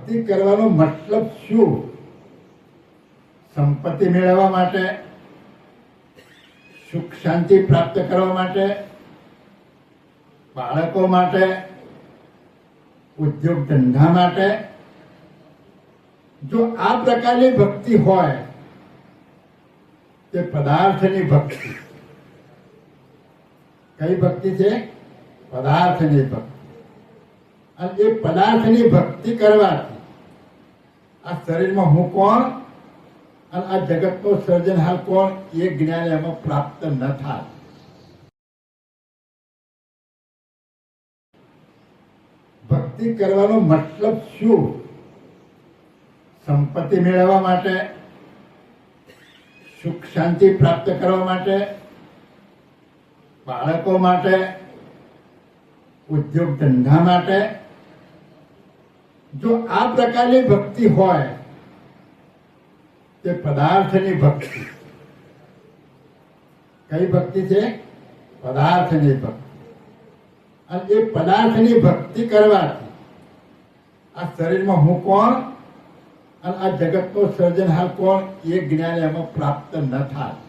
ભક્તિ કરવાનો મતલબ શું? સંપત્તિ મેળવવા માટે, સુખ શાંતિ પ્રાપ્ત કરવા માટે, બાળકો માટે, ઉદ્યોગ ધંધા માટે? જો આ પ્રકારની ભક્તિ હોય તે પદાર્થની ભક્તિ. કઈ ભક્તિ છે? પદાર્થની ભક્તિ. અને એ પદાર્થની ભક્તિ કરવાથી આ શરીરમાં હું કોણ અને આ જગતનો સર્જનહાર કોણ એ જ્ઞાન એમાં પ્રાપ્ત ન થાય. ભક્તિ કરવાનો મતલબ શું? સંપત્તિ મેળવવા માટે, સુખ શાંતિ પ્રાપ્ત કરવા માટે, બાળકો માટે, ઉદ્યોગ ધંધા માટે? જો આ પ્રકારની ભક્તિ હોય તે પદાર્થની ભક્તિ. કઈ ભક્તિ છે? પદાર્થની ભક્તિ. અને એ પદાર્થની ભક્તિ કરવાથી આ શરીરમાં હું કોણ અને આ જગતનો સર્જનહાર કોણ એ જ્ઞાન એમાં પ્રાપ્ત ન થાય.